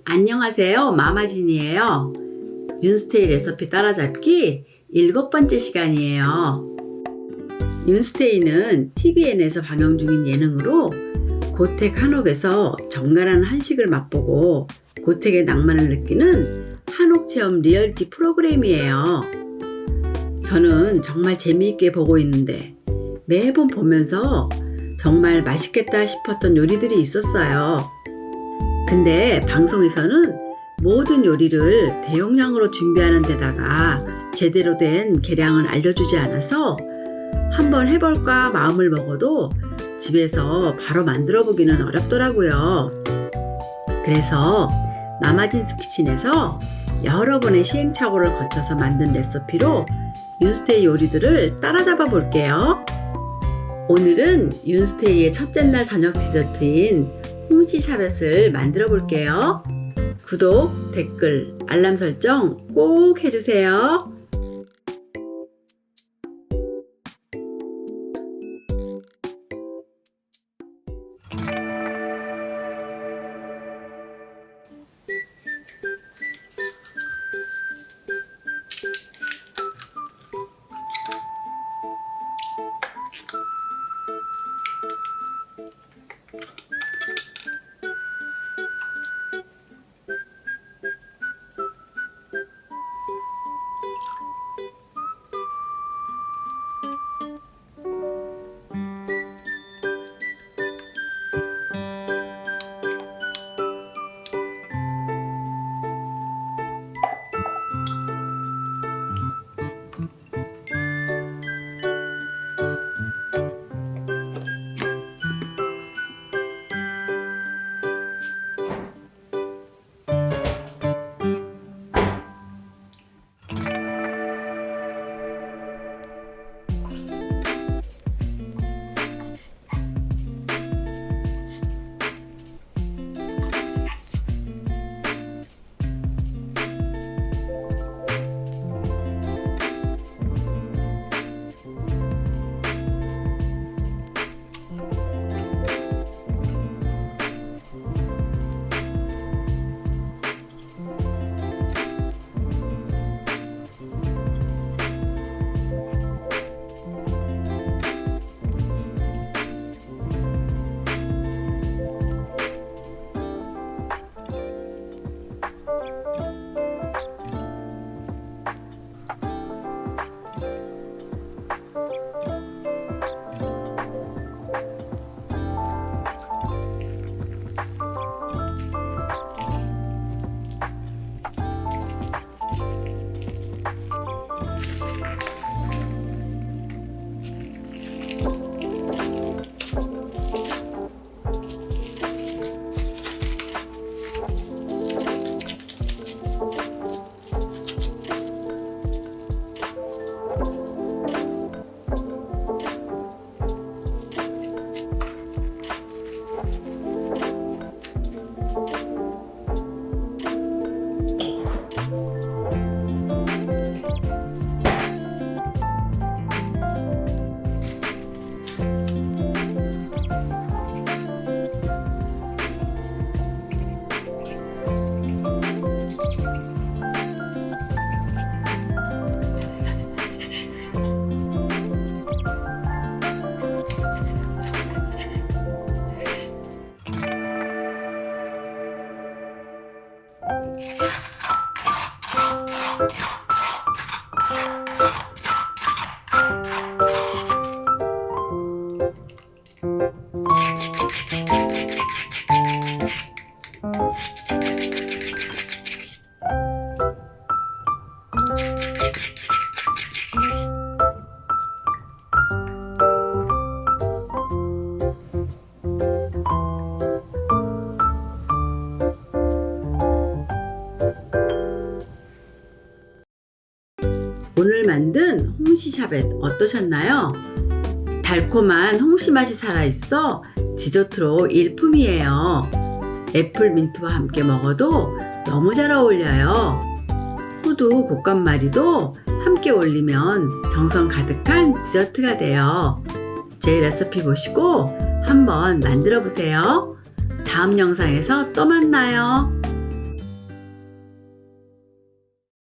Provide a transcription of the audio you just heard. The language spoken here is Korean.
안녕하세요. 마마진이에요. 윤스테이 레시피 따라잡기 7번째 시간이에요. 윤스테이는 TVN에서 방영 중인 예능으로 고택 한옥에서 정갈한 한식을 맛보고 고택의 낭만을 느끼는 한옥 체험 리얼리티 프로그램이에요. 저는 정말 재미있게 보고 있는데 매번 보면서 정말 맛있겠다 싶었던 요리들이 있었어요. 근데 방송에서는 모든 요리를 대용량으로 준비하는 데다가 제대로 된 계량을 알려주지 않아서 한번 해볼까 마음을 먹어도 집에서 바로 만들어 보기는 어렵더라고요. 그래서 마마진스 키친에서 여러 번의 시행착오를 거쳐서 만든 레시피로 윤스테이 요리들을 따라잡아 볼게요. 오늘은 윤스테이의 첫째 날 저녁 디저트인 홍시 샤벳을 만들어 볼게요. 구독, 댓글, 알람 설정 꼭 해주세요. 오늘 만든 홍시 샤벳 어떠셨나요? 달콤한 홍시 맛이 살아있어 디저트로 일품이에요. 애플 민트와 함께 먹어도 너무 잘 어울려요. 호두 곶감마리도 함께 올리면 정성 가득한 디저트가 돼요. 제 레시피 보시고 한번 만들어 보세요. 다음 영상에서 또 만나요.